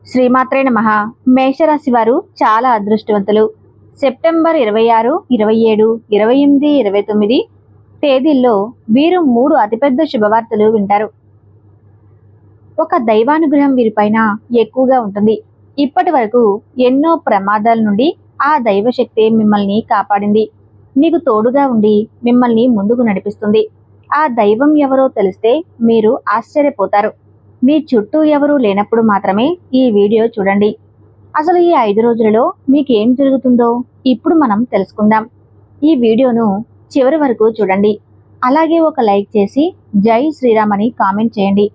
శ్రీమాత్రే నమః. మేషరాశి వారు చాలా అదృష్టవంతులు. సెప్టెంబర్ 26, 27, 28, 29 తేదీల్లో వీరు 3 అతిపెద్ద శుభవార్తలు వింటారు. ఒక దైవానుగ్రహం వీరిపైన ఎక్కువగా ఉంటుంది. ఇప్పటి వరకు ఎన్నో ప్రమాదాల నుండి ఆ దైవశక్తి మిమ్మల్ని కాపాడింది. మీకు తోడుగా ఉండి మిమ్మల్ని ముందుకు నడిపిస్తుంది. ఆ దైవం ఎవరో తెలిస్తే మీరు ఆశ్చర్యపోతారు. మీ చుట్టూ ఎవరూ లేనప్పుడు మాత్రమే ఈ వీడియో చూడండి. అసలు ఈ 5 రోజులలో మీకేం జరుగుతుందో ఇప్పుడు మనం తెలుసుకుందాం. ఈ వీడియోను చివరి వరకు చూడండి. అలాగే ఒక లైక్ చేసి జై శ్రీరామ్ అని కామెంట్ చేయండి.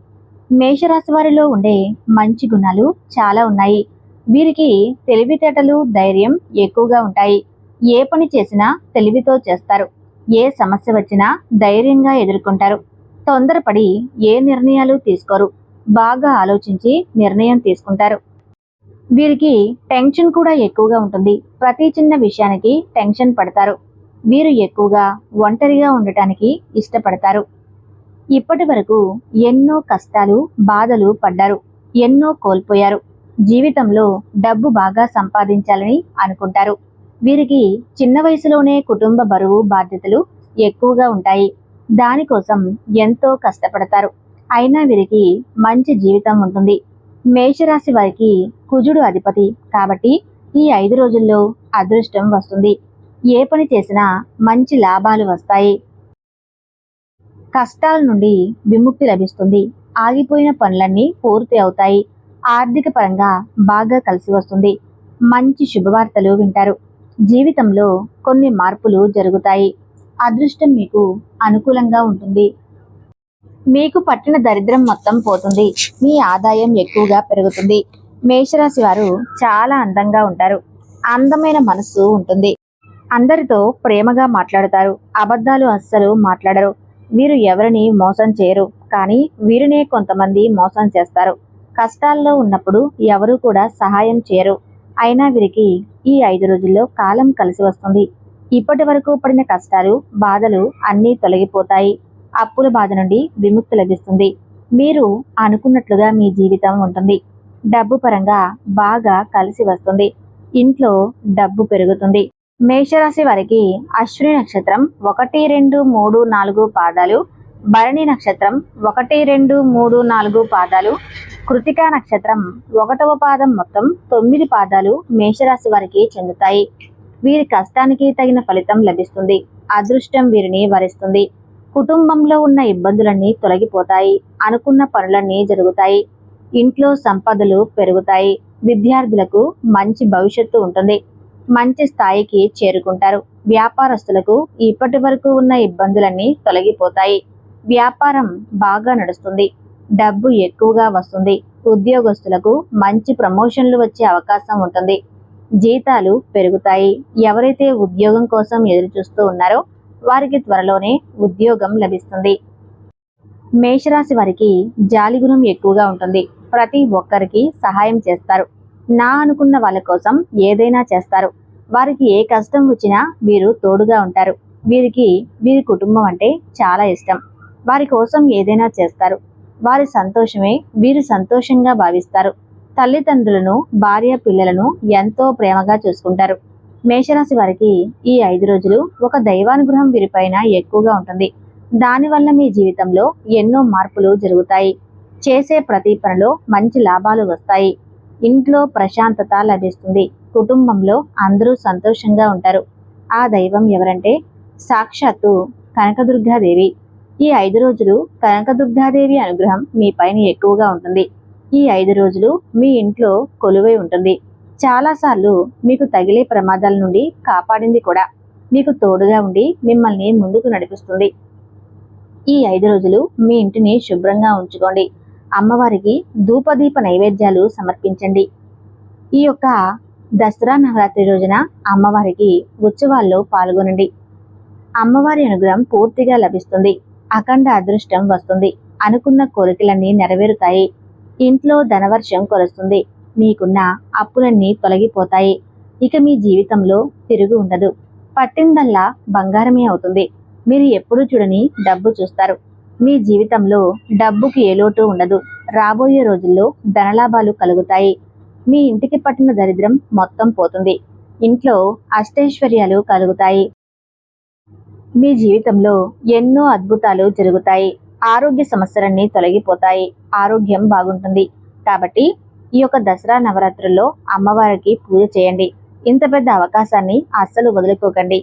మేషరాశి వారిలో ఉండే మంచి గుణాలు చాలా ఉన్నాయి. వీరికి తెలివితేటలు, ధైర్యం ఎక్కువగా ఉంటాయి. ఏ పని చేసినా తెలివితో చేస్తారు. ఏ సమస్య వచ్చినా ధైర్యంగా ఎదుర్కొంటారు. తొందరపడి ఏ నిర్ణయాలు తీసుకోరు. బాగా ఆలోచించి నిర్ణయం తీసుకుంటారు. వీరికి టెన్షన్ కూడా ఎక్కువగా ఉంటుంది. ప్రతి చిన్న విషయానికి టెన్షన్ పడతారు. వీరు ఎక్కువగా ఒంటరిగా ఉండటానికి ఇష్టపడతారు. ఇప్పటి వరకు ఎన్నో కష్టాలు, బాధలు పడ్డారు. ఎన్నో కోల్పోయారు. జీవితంలో డబ్బు బాగా సంపాదించాలని అనుకుంటారు. వీరికి చిన్న వయసులోనే కుటుంబ బరువు, బాధ్యతలు ఎక్కువగా ఉంటాయి. దానికోసం ఎంతో కష్టపడతారు. అయినా వీరికి మంచి జీవితం ఉంటుంది. మేషరాశి వారికి కుజుడు అధిపతి కాబట్టి ఈ 5 రోజుల్లో అదృష్టం వస్తుంది. ఏ పని చేసినా మంచి లాభాలు వస్తాయి. కష్టాల నుండి విముక్తి లభిస్తుంది. ఆగిపోయిన పనులన్నీ పూర్తి అవుతాయి. ఆర్థిక పరంగా బాగా కలిసి వస్తుంది. మంచి శుభవార్తలు వింటారు. జీవితంలో కొన్ని మార్పులు జరుగుతాయి. అదృష్టం మీకు అనుకూలంగా ఉంటుంది. మీకు పట్టిన దరిద్రం మొత్తం పోతుంది. మీ ఆదాయం ఎక్కువగా పెరుగుతుంది. మేషరాశి వారు చాలా అందంగా ఉంటారు. అందమైన మనసు ఉంటుంది. అందరితో ప్రేమగా మాట్లాడతారు. అబద్ధాలు అస్సలు మాట్లాడరు. వీరు ఎవరిని మోసం చేయరు. కానీ వీరినే కొంతమంది మోసం చేస్తారు. కష్టాల్లో ఉన్నప్పుడు ఎవరు కూడా సహాయం చేయరు. అయినా వీరికి ఈ 5 రోజుల్లో కాలం కలిసి వస్తుంది. ఇప్పటి వరకు పడిన కష్టాలు, బాధలు అన్నీ తొలగిపోతాయి. అప్పుల బాధ నుండి విముక్తి లభిస్తుంది. మీరు అనుకున్నట్లుగా మీ జీవితం ఉంటుంది. డబ్బు పరంగా బాగా కలిసి వస్తుంది. ఇంట్లో డబ్బు పెరుగుతుంది. మేషరాశి వారికి అశ్విని నక్షత్రం 1, 2, 3, 4 పాదాలు, భరణి నక్షత్రం 1, 2, 3, 4 పాదాలు, కృతికా నక్షత్రం 1వ పాదం మొత్తం 9 పాదాలు మేషరాశి వారికి చెందుతాయి. వీరి కష్టానికి తగిన ఫలితం లభిస్తుంది. అదృష్టం వీరిని వరిస్తుంది. కుటుంబంలో ఉన్న ఇబ్బందులన్నీ తొలగిపోతాయి. అనుకున్న పనులన్నీ జరుగుతాయి. ఇంట్లో సంపదలు పెరుగుతాయి. విద్యార్థులకు మంచి భవిష్యత్తు ఉంటుంది. మంచి స్థాయికి చేరుకుంటారు. వ్యాపారస్తులకు ఇప్పటి వరకు ఉన్న ఇబ్బందులన్నీ తొలగిపోతాయి. వ్యాపారం బాగా నడుస్తుంది. డబ్బు ఎక్కువగా వస్తుంది. ఉద్యోగస్తులకు మంచి ప్రమోషన్లు వచ్చే అవకాశం ఉంటుంది. జీతాలు పెరుగుతాయి. ఎవరైతే ఉద్యోగం కోసం ఎదురు చూస్తూ ఉన్నారో వారికి త్వరలోనే ఉద్యోగం లభిస్తుంది. మేషరాశి వారికి జాలి గుణం ఎక్కువగా ఉంటుంది. ప్రతి ఒక్కరికి సహాయం చేస్తారు. నా అనుకున్న వాళ్ళ కోసం ఏదైనా చేస్తారు. వారికి ఏ కష్టం వచ్చినా వీరు తోడుగా ఉంటారు. వీరికి వీరి కుటుంబం అంటే చాలా ఇష్టం. వారి కోసం ఏదైనా చేస్తారు. వారి సంతోషమే వీరు సంతోషంగా భావిస్తారు. తల్లిదండ్రులను, భార్య, పిల్లలను ఎంతో ప్రేమగా చూసుకుంటారు. మేషరాశి వారికి ఈ 5 రోజులు ఒక దైవానుగ్రహం వీరిపైన ఎక్కువగా ఉంటుంది. దానివల్ల మీ జీవితంలో ఎన్నో మార్పులు జరుగుతాయి. చేసే ప్రతి పనిలో మంచి లాభాలు వస్తాయి. ఇంట్లో ప్రశాంతత లభిస్తుంది. కుటుంబంలో అందరూ సంతోషంగా ఉంటారు. ఆ దైవం ఎవరంటే సాక్షాత్తు కనకదుర్గాదేవి. ఈ 5 రోజులు కనకదుర్గాదేవి అనుగ్రహం మీ పైన ఎక్కువగా ఉంటుంది. ఈ 5 రోజులు మీ ఇంట్లో కొలువై ఉంటుంది. చాలాసార్లు మీకు తగిలే ప్రమాదాల నుండి కాపాడింది కూడా. మీకు తోడుగా ఉండి మిమ్మల్ని ముందుకు నడిపిస్తుంది. ఈ 5 రోజులు మీ ఇంటిని శుభ్రంగా ఉంచుకోండి. అమ్మవారికి ధూపదీప నైవేద్యాలు సమర్పించండి. ఈ యొక్క దసరా నవరాత్రి రోజున అమ్మవారికి ఉత్సవాల్లో పాల్గొనండి. అమ్మవారి అనుగ్రహం పూర్తిగా లభిస్తుంది. అఖండ అదృష్టం వస్తుంది. అనుకున్న కోరికలన్నీ నెరవేరుతాయి. ఇంట్లో ధనవర్షం కురుస్తుంది. మీకున్న అప్పులన్నీ తొలగిపోతాయి. ఇక మీ జీవితంలో తిరుగు ఉండదు. పట్టిందల్లా బంగారమే అవుతుంది. మీరు ఎప్పుడూ చూడని డబ్బు చూస్తారు. మీ జీవితంలో డబ్బుకి ఏ లోటు ఉండదు. రాబోయే రోజుల్లో ధనలాభాలు కలుగుతాయి. మీ ఇంటికి పట్టిన దరిద్రం మొత్తం పోతుంది. ఇంట్లో అష్టైశ్వర్యాలు కలుగుతాయి. మీ జీవితంలో ఎన్నో అద్భుతాలు జరుగుతాయి. ఆరోగ్య సమస్యలన్నీ తొలగిపోతాయి. ఆరోగ్యం బాగుంటుంది. కాబట్టి ఈ యొక్క దసరా నవరాత్రుల్లో అమ్మవారికి పూజ చేయండి. ఇంత పెద్ద అవకాశాన్ని అస్సలు వదులుకోకండి.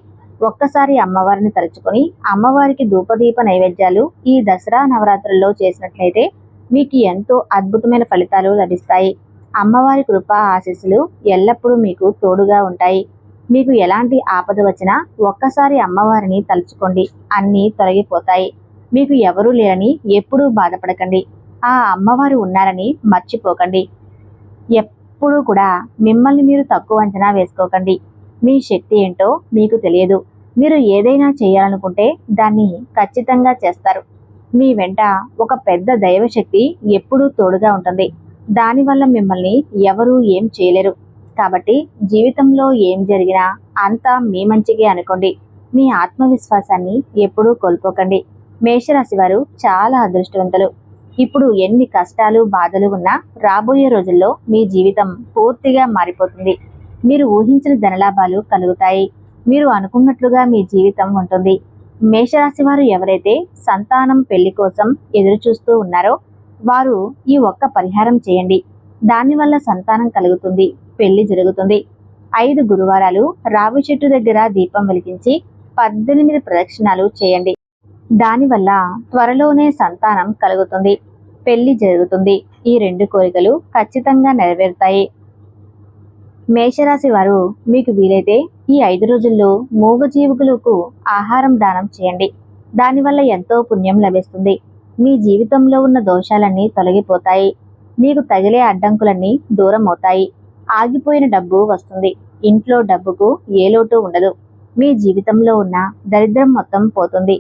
ఒక్కసారి అమ్మవారిని తలుచుకొని అమ్మవారికి ధూపదీప నైవేద్యాలు ఈ దసరా నవరాత్రుల్లో చేసినట్లయితే మీకు ఎంతో అద్భుతమైన ఫలితాలు లభిస్తాయి. అమ్మవారి కృప ఆశీస్సులు ఎల్లప్పుడూ మీకు తోడుగా ఉంటాయి. మీకు ఎలాంటి ఆపద వచ్చినా ఒక్కసారి అమ్మవారిని తలుచుకోండి, అన్నీ తొలగిపోతాయి. మీకు ఎవరూ లేరని ఎప్పుడూ బాధపడకండి. ఆ అమ్మవారు ఉన్నారని మర్చిపోకండి. ఎప్పుడూ కూడా మిమ్మల్ని మీరు తక్కువ అంచనా వేసుకోకండి. మీ శక్తి ఏంటో మీకు తెలియదు. మీరు ఏదైనా చేయాలనుకుంటే దాన్ని ఖచ్చితంగా చేస్తారు. మీ వెంట ఒక పెద్ద దైవశక్తి ఎప్పుడూ తోడుగా ఉంటుంది. దానివల్ల మిమ్మల్ని ఎవరూ ఏం చేయలేరు. కాబట్టి జీవితంలో ఏం జరిగినా అంతా మీ మంచిగా అనుకోండి. మీ ఆత్మవిశ్వాసాన్ని ఎప్పుడూ కోల్పోకండి. మేషరాశి వారు చాలా అదృష్టవంతులు. ఇప్పుడు ఎన్ని కష్టాలు బాధలు ఉన్నా రాబోయే రోజుల్లో మీ జీవితం పూర్తిగా మారిపోతుంది. మీరు ఊహించిన ధనలాభాలు కలుగుతాయి. మీరు అనుకున్నట్లుగా మీ జీవితం ఉంటుంది. మేషరాశి వారు ఎవరైతే సంతానం పెళ్లి కోసం ఎదురు చూస్తూ ఉన్నారో వారు ఈ ఒక్క పరిహారం చేయండి. దానివల్ల సంతానం కలుగుతుంది, పెళ్లి జరుగుతుంది. 5 గురువారాలు రావి చెట్టు దగ్గర దీపం వెలిగించి 18 ప్రదక్షిణాలు చేయండి. దానివల్ల త్వరలోనే సంతానం కలుగుతుంది, పెళ్లి జరుగుతుంది. ఈ 2 కోరికలు ఖచ్చితంగా నెరవేరుతాయి. మేషరాశి వారు మీకు వీలైతే ఈ 5 రోజుల్లో మూగజీవులకు ఆహారం దానం చేయండి. దానివల్ల ఎంతో పుణ్యం లభిస్తుంది. మీ జీవితంలో ఉన్న దోషాలన్నీ తొలగిపోతాయి. మీకు తగిలే అడ్డంకులన్నీ దూరం అవుతాయి. ఆగిపోయిన డబ్బు వస్తుంది. ఇంట్లో డబ్బుకు ఏ లోటు ఉండదు. మీ జీవితంలో ఉన్న దరిద్రం మొత్తం పోతుంది.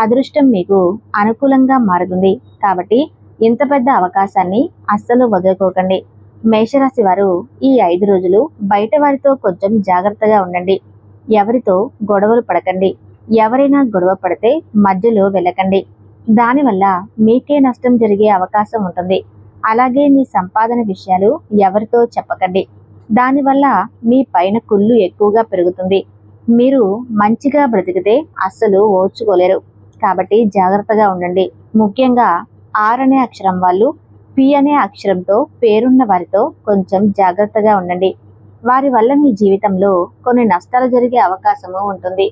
అదృష్టం మీకు అనుకూలంగా మారుతుంది. కాబట్టి ఇంత పెద్ద అవకాశాన్ని అస్సలు వదులుకోకండి. మేషరాశి వారు ఈ 5 రోజులు బయట వారితో కొంచెం జాగ్రత్తగా ఉండండి. ఎవరితో గొడవలు పడకండి. ఎవరైనా గొడవ పడితే మధ్యలో వెళ్ళకండి. దానివల్ల మీకే నష్టం జరిగే అవకాశం ఉంటుంది. అలాగే మీ సంపాదన విషయాలు ఎవరితో చెప్పకండి. దానివల్ల మీ పైన కుళ్ళు ఎక్కువగా పెరుగుతుంది. మీరు మంచిగా బ్రతికితే అస్సలు ఓర్చుకోలేరు. కాబట్టి జాగ్రత్తగా ఉండండి. ముఖ్యంగా ఆర్ అనే అక్షరం వాళ్ళు, పి అనే అక్షరంతో పేరున్న వారితో కొంచెం జాగ్రత్తగా ఉండండి. వారి వల్ల మీ జీవితంలో కొన్ని నష్టాలు జరిగే అవకాశము ఉంటుంది.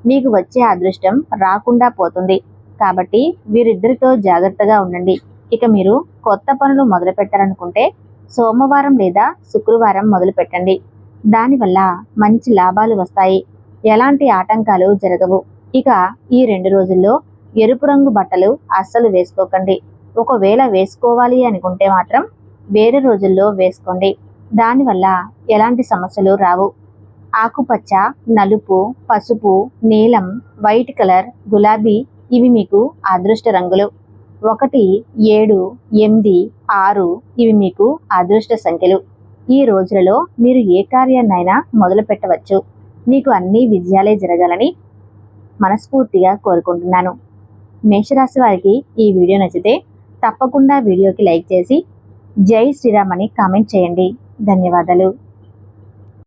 మీకు వచ్చే అదృష్టం రాకుండా పోతుంది. కాబట్టి వీరిద్దరితో జాగ్రత్తగా ఉండండి. ఇక మీరు కొత్త పనులు మొదలు పెట్టాలనుకుంటే సోమవారం లేదా శుక్రవారం మొదలు పెట్టండి. దానివల్ల మంచి లాభాలు వస్తాయి. ఎలాంటి ఆటంకాలు జరగవు. ఇక ఈ 2 రోజుల్లో ఎరుపు రంగు బట్టలు అస్సలు వేసుకోకండి. ఒకవేళ వేసుకోవాలి అనుకుంటే మాత్రం వేరే రోజుల్లో వేసుకోండి. దానివల్ల ఎలాంటి సమస్యలు రావు. ఆకుపచ్చ, నలుపు, పసుపు, నీలం, వైట్ కలర్, గులాబీ ఇవి మీకు అదృష్ట రంగులు. 1, 7, 8, 6 ఇవి మీకు అదృష్ట సంఖ్యలు. ఈ రోజులలో మీరు ఏ కార్యాన్నైనా మొదలు పెట్టవచ్చు. మీకు అన్ని విజయాలే జరగాలని మనస్ఫూర్తిగా కోరుకుంటున్నాను. మేషరాశి వారికి ఈ వీడియో నచ్చితే తప్పకుండా వీడియోకి లైక్ చేసి జై శ్రీరామ్ అని కామెంట్ చేయండి. ధన్యవాదాలు.